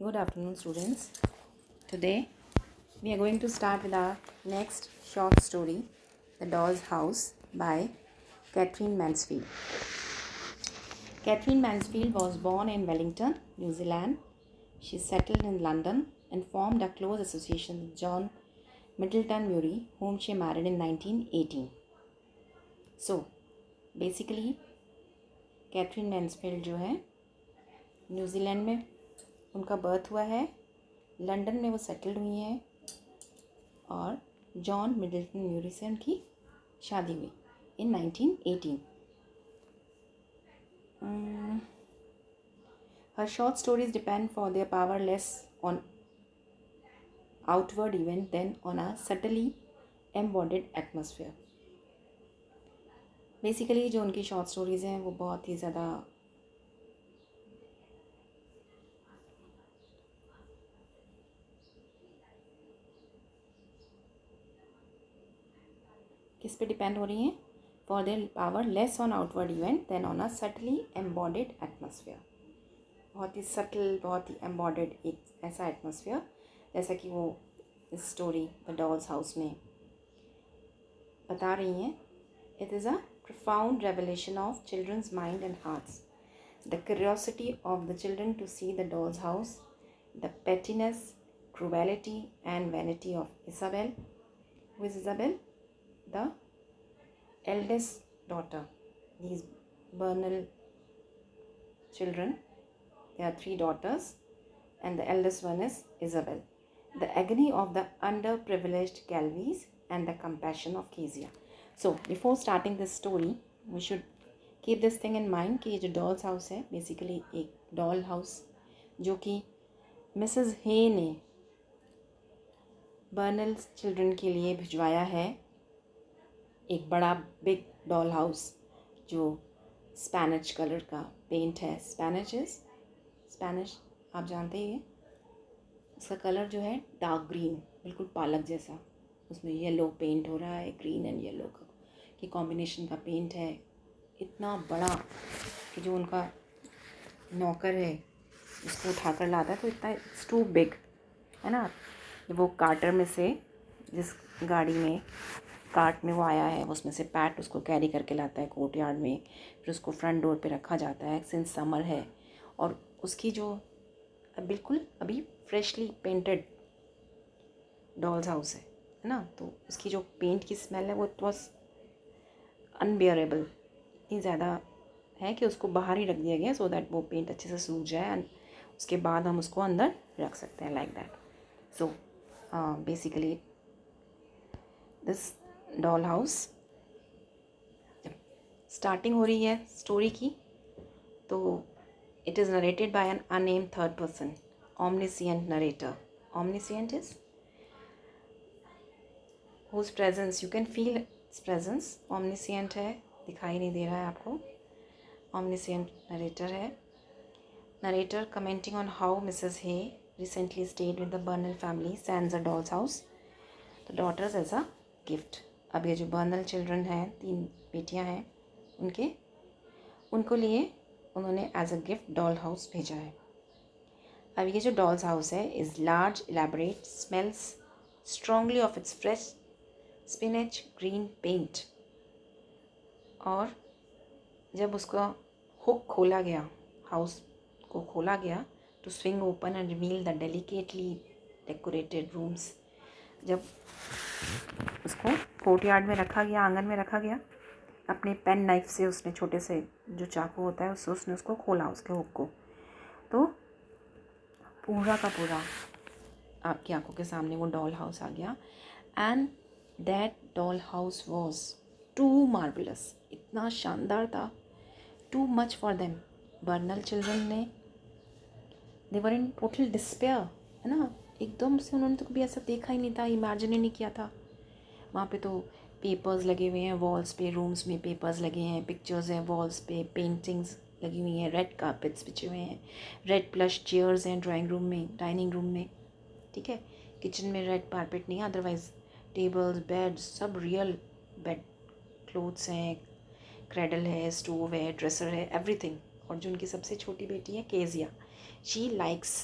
Good afternoon, students. Today we are going to start with our next short story, The Doll's House by Catherine Mansfield. Catherine Mansfield was born in Wellington, New Zealand. She settled in London and formed a close association with John Middleton Murray, whom she married in 1918. So, basically, Katherine Mansfield जो है New Zealand में उनका birth हुआ है, London में वो settled हुई हैं और जॉन मिडल्टन म्यूरी से उनकी शादी हुई इन 1918. Her short stories depend for their power less on outward event than on a subtly embodied atmosphere. Basically जो उनकी शॉर्ट स्टोरीज़ हैं वो बहुत ही ज़्यादा किस पे डिपेंड हो रही हैं? For their power less on outward event than on a subtly embodied atmosphere. बहुत ही सटल, बहुत ही एम्बॉडेड एक ऐसा एटमॉस्फेयर, जैसा कि वो इस स्टोरी द डॉल्स हाउस में बता रही हैं. It is a profound revelation of children's mind and hearts. The curiosity of the children to see the doll's house, the pettiness, cruelty, and vanity of Isabel. Who is Isabel? The eldest daughter. These Bernal children, there are 3 daughters, and the eldest one is Isabel. The agony of the underprivileged Galveys and the compassion of Kezia. So, before starting this story, we should keep this thing in mind कि ये जो doll's house है basically एक doll house जो कि Mrs हे ने burner children के लिए भिजवाया है. एक बड़ा बिग डॉल हाउस जो स्पेनिश कलर का पेंट है. स्पेनिश आप जानते ही हैं. उसका कलर जो है डार्क ग्रीन, बिल्कुल पालक जैसा. उसमें येलो पेंट हो रहा है, ग्रीन एंड येलो की कॉम्बिनेशन का पेंट है. इतना बड़ा कि जो उनका नौकर है उसको उठाकर लाता है तो इतना इट्स टू बिग है ना. वो कार्टर में से जिस गाड़ी में कार्ट में वो आया है उसमें से पैट उसको कैरी करके लाता है कोर्ट यार्ड में. फिर उसको फ्रंट डोर पे रखा जाता है सिंस समर है. और उसकी जो बिल्कुल अभी फ्रेशली पेंटेड डॉल्स हाउस है ना, तो उसकी जो पेंट की स्मेल है वो इट वॉज अनबियरेबल. इतनी ज़्यादा है कि उसको बाहर ही रख दिया गया सो दैट वो पेंट अच्छे से सूख जाए एंड उसके बाद हम उसको अंदर रख सकते हैं like that. So basically this doll house जब स्टार्टिंग हो रही है स्टोरी की तो it is narrated by an unnamed third person, omniscient narrator. Omniscient is whose presence you can feel its presence. Omniscient है, दिखाई नहीं दे रहा है आपको. Omniscient narrator है. Narrator commenting on how Mrs. Hay recently stayed with the Burnell family sans a doll's house, the daughters as a gift. अब ये जो बर्नल चिल्ड्रन हैं, 3 बेटियां हैं, उनको लिए उन्होंने as a gift doll house भेजा है. अब ये जो डॉल्स हाउस है is large, elaborate, smells strongly of its fresh spinach green paint. और जब उसका हुक खोला गया, हाउस को खोला गया to swing open and reveal the delicately decorated rooms. जब उसको कोर्टयार्ड में रखा गया, आंगन में रखा गया, अपने पेन नाइफ से उसने छोटे से जो चाकू होता है उससे उसने उसको खोला उसके हुक को, तो पूरा का पूरा आपकी आंखों के सामने वो डॉल हाउस आ गया. And that doll house was too marvellous. इतना शानदार था, too much for them. Burnell children ने they were in total despair है ना. एकदम से उन्होंने तो कभी ऐसा देखा ही नहीं था, इमेजिन ही नहीं किया था. वहाँ पे तो पेपर्स लगे हुए हैं वॉल्स पे, रूम्स में पेपर्स लगे हैं, पिक्चर्स हैं वॉल्स पे, पेंटिंग्स लगी हुई हैं, रेड कारपेट्स बिछे हुए हैं, रेड प्लश चेयर्स हैं ड्राइंग रूम में, डाइनिंग रूम में. ठीक है, किचन में रेड कारपेट नहीं, अदरवाइज टेबल्स, बेड्स सब रियल बेड क्लोथ्स हैं, क्रेडल है, स्टोव है, ड्रेसर है, एवरीथिंग. और जो उनकी सबसे छोटी बेटी है Kezia, she likes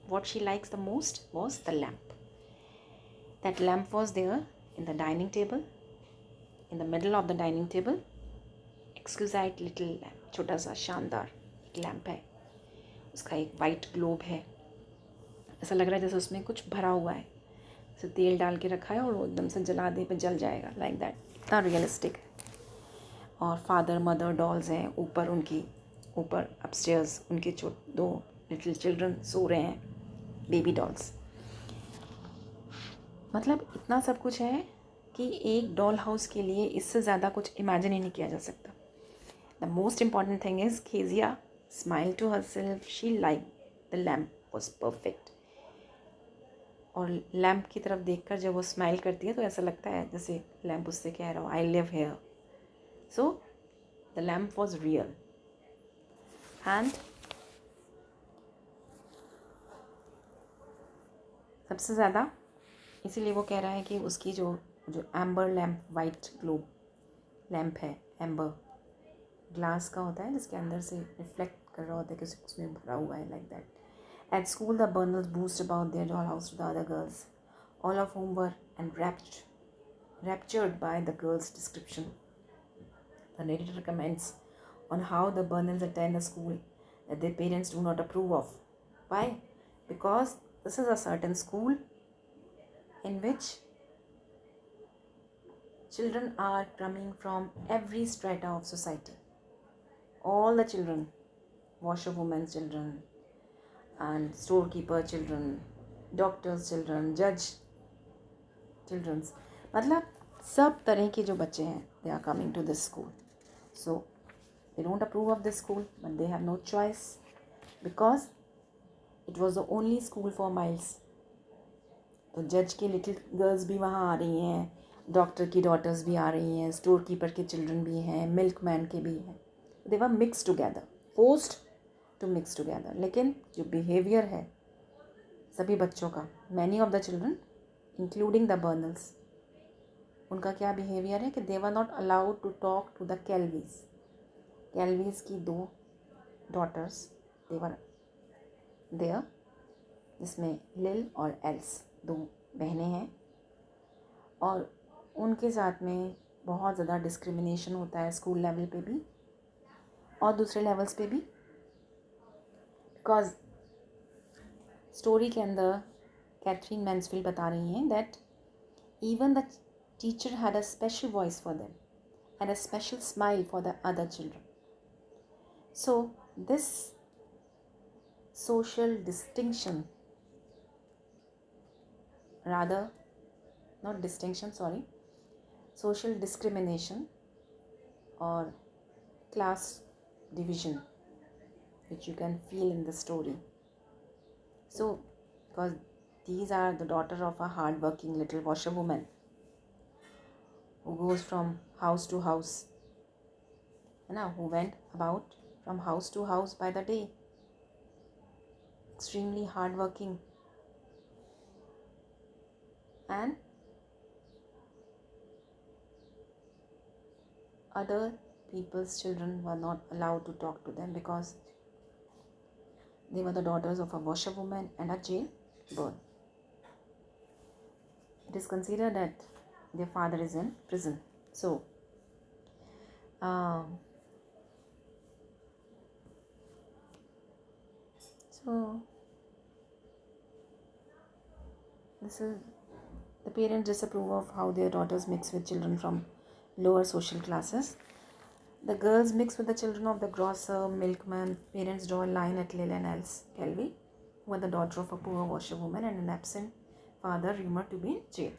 what she likes the most was the lamp. That lamp was there in the dining table, in the middle of the dining table. Exquisite little lamp, छोटा सा शानदार एक लैम्प है, उसका एक वाइट ग्लोब है, ऐसा लग रहा है जैसे उसमें कुछ भरा हुआ है, जैसे तेल डाल के रखा है और वो एकदम से जला दे पे जल जाएगा, लाइक दैट, इतना रियलिस्टिक है. और फादर मदर डॉल्स हैं ऊपर, उनकी ऊपर अपस्टेयर्स उनके दो लिटिल चिल्ड्रन सो रहे हैं, बेबी डॉल्स. मतलब इतना सब कुछ है कि एक डॉल हाउस के लिए इससे ज़्यादा कुछ इमेजिन ही नहीं किया जा सकता. The most important thing is Kezia smiled to herself. She liked the lamp was perfect. और लैम्प की तरफ देखकर जब वो स्माइल करती है तो ऐसा लगता है जैसे लैम्प उससे कह रहा हो I live here. So the lamp was real. And सबसे ज़्यादा इसीलिए वो कह रहा है कि उसकी जो amber lamp, white globe lamp है, एम्बर ग्लास का होता है जिसके अंदर से रिफ्लेक्ट कर रहा होता है कि उसमें भरा हुआ है, like that. At school, the Bernals boast about their dollhouse to the other girls, all of whom were raptured by the girl's description. The narrator comments on how the Bernals attend a school that their parents do not approve of. Why? Because this is a certain school in which children are coming from every strata of society. All the children, washerwoman's children, and storekeeper children, doctor's children, judge children's, मतलब सब तरह के जो बच्चे हैं they are coming to this school. So they don't approve of this school, but they have no choice because it was the only school for miles. तो जज के लिटिल गर्ल्स भी वहाँ आ रही हैं, डॉक्टर की डॉटर्स भी आ रही हैं, स्टोर कीपर के चिल्ड्रन भी हैं, मिल्क मैन के भी हैं. They were mix together, forced to mix together. लेकिन जो बिहेवियर है सभी बच्चों का, many of the children including the Burnells, उनका क्या बिहेवियर है कि they were not allowed to talk to the Kelveys. Kelveys की दो डॉटर्स दे वर देयर, जिसमें लिल और एल्स दो बहनें हैं, और उनके साथ में बहुत ज़्यादा डिस्क्रिमिनेशन होता है स्कूल लेवल पे भी और दूसरे लेवल्स पे भी. बिकॉज स्टोरी के अंदर कैथरीन मैन्सफील्ड बता रही हैं that even the teacher had a special voice for them and a special smile for the other children. So this social distinction, rather not distinction, sorry, social discrimination or class division which you can feel in the story. So because these are the daughter of a hard working little washerwoman who goes from house to house, who went about from house to house by the day, extremely hardworking, and other people's children were not allowed to talk to them because they were the daughters of a washerwoman and a jailbird. It is considered that their father is in prison. So this is the parents disapprove of how their daughters mix with children from lower social classes. The girls mix with the children of the grocer, milkman. Parents draw a line at Lil and Else Kelvy, who are the daughter of a poor washerwoman and an absent father rumored to be in jail.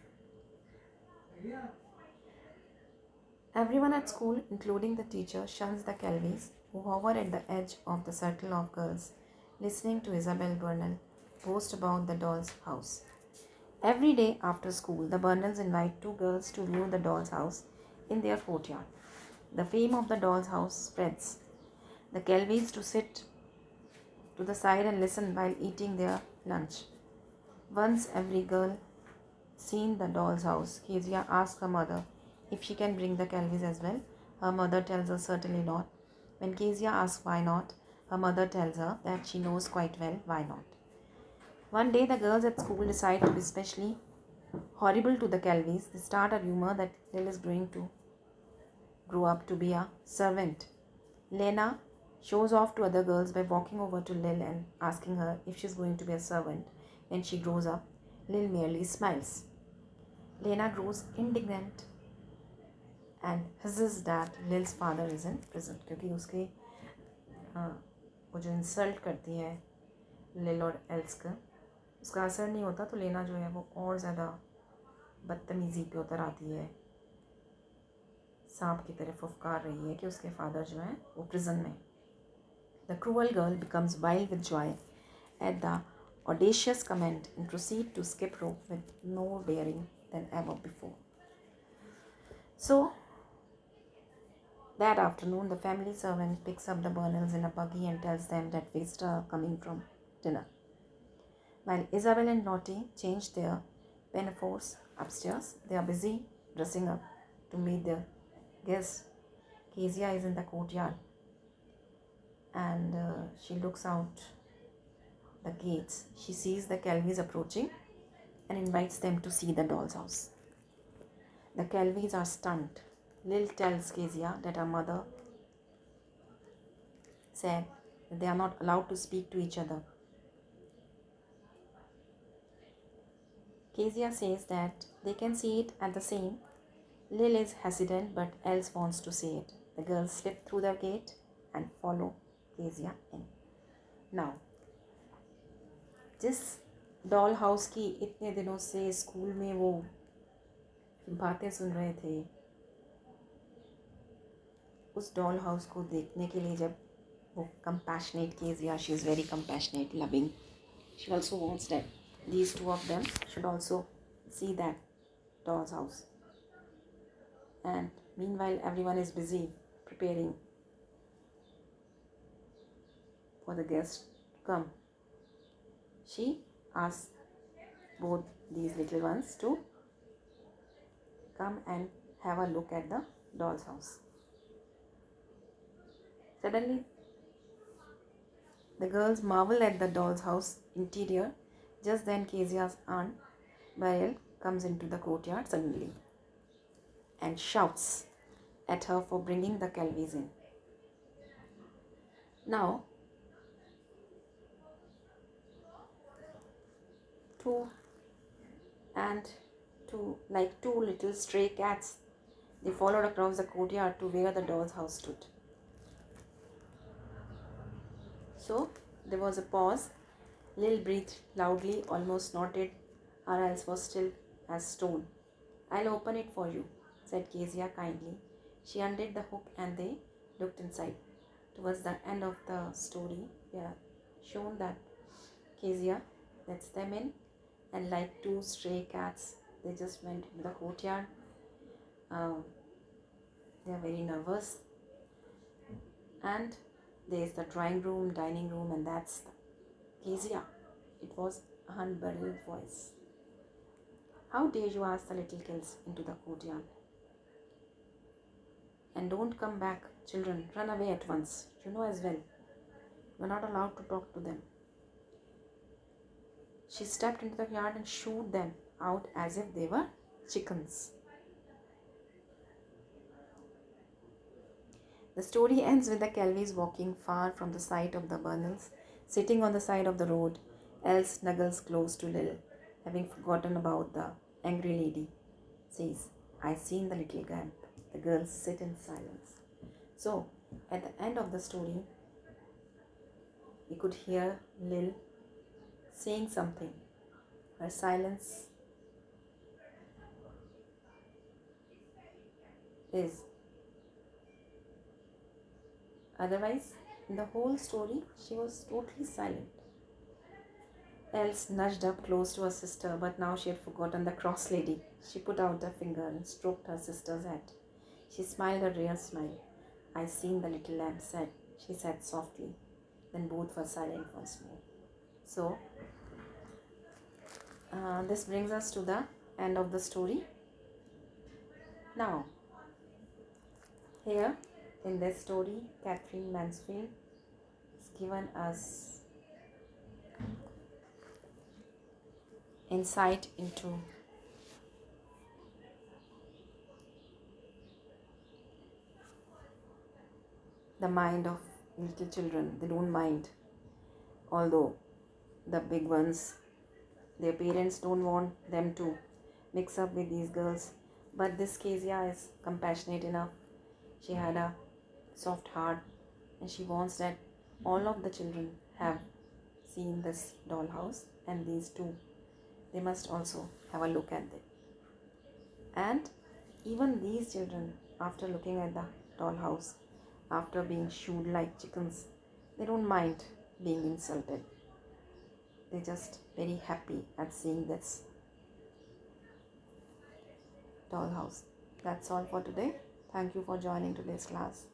Everyone at school, including the teacher, shuns the Kelvys, who hover at the edge of the circle of girls, listening to Isabel Bernal boast about the doll's house. Every day after school, the Bernals invite two girls to view the doll's house in their courtyard. The fame of the doll's house spreads. The Kelvys to sit to the side and listen while eating their lunch. Once every girl seen the doll's house, Kezia asks her mother if she can bring the Kelvys as well. Her mother tells her certainly not. When Kezia asks why not, her mother tells her that she knows quite well why not. One day, the girls at school decide to be especially horrible to the Calvis. They start a rumor that Lil is going to grow up to be a servant. Lena shows off to other girls by walking over to Lil and asking her if she's going to be a servant when she grows up. Lil merely smiles. Lena grows indignant and hisses that Lil's father is in prison क्योंकि उसके वो जो insult करती है लिल और else का उसका असर नहीं होता, तो लेना जो है वो और ज़्यादा बदतमीज़ी पे उतर आती है, सांप की तरह फुफकार रही है कि उसके फादर जो हैं वो प्रिजन में. The cruel girl becomes wild with Joy at the audacious comment and proceed to skip rope with more daring than ever before. So, that afternoon, the family servant picks up the Burnells in a buggy and tells them that visitors are coming from dinner. While Isabel and Lottie change their pinafores upstairs, they are busy dressing up to meet their guests. Kezia is in the courtyard and she looks out the gates. She sees the Calvis approaching and invites them to see the doll's house. The Calvis are stunned. Lil tells Kezia that her mother said that they are not allowed to speak to each other. Kezia says that they can see it at the same. Lil is hesitant but else wants to say it. The girls slip through the gate and follow Kezia in. Now, जिस doll house की इतने दिनों से school में वो बातें सुन रहे थे, उस डॉल हाउस को देखने के लिए जब वो compassionate Kezia, she is very compassionate, loving. She also wants that these two of them should also see that doll's house. And meanwhile, everyone is busy preparing for the guests to come. She asks both these little ones to come and have a look at the doll's house. Suddenly, the girls marvel at the doll's house interior. Just then, Kezia's aunt, Beryl, comes into the courtyard suddenly and shouts at her for bringing the Calvis in. Now, two little stray cats, they followed across the courtyard to where the doll's house stood. So there was a pause. Lil breathed loudly, almost snorted. Her eyes were still as stone. "I'll open it for you," said Kezia kindly. She undid the hook and they looked inside. Towards the end of the story, we are shown that Kezia lets them in, and like two stray cats, they just went into the courtyard. They are very nervous. And there's the drawing room, dining room, and that's Kezia. It was a unbridled voice. "How dare you ask the little kills into the courtyard? And don't come back, children. Run away at once. You know as well. We're not allowed to talk to them." She stepped into the yard and shooed them out as if they were chickens. The story ends with the Calvis walking far from the sight of the Burnells, sitting on the side of the road. Elle snuggles close to Lil, having forgotten about the angry lady. Says, "I've seen the little gamp." The girls sit in silence. So, at the end of the story, we could hear Lil saying something. Her silence is otherwise, in the whole story, she was totally silent. Else nudged up close to her sister, but now she had forgotten the cross lady. She put out a finger and stroked her sister's head. She smiled a rare smile. "I've seen the little lamb," she said softly. Then both were silent once more. So, this brings us to the end of the story. Now, here in this story, Catherine Mansfield has given us insight into the mind of little children. They don't mind, although the big ones, their parents don't want them to mix up with these girls. But this Kezia is compassionate enough. She had a soft heart, and she wants that all of the children have seen this dollhouse, and these two, they must also have a look at it. And even these children, after looking at the dollhouse, after being shooed like chickens, they don't mind being insulted. They're just very happy at seeing this dollhouse. That's all for today. Thank you for joining today's class.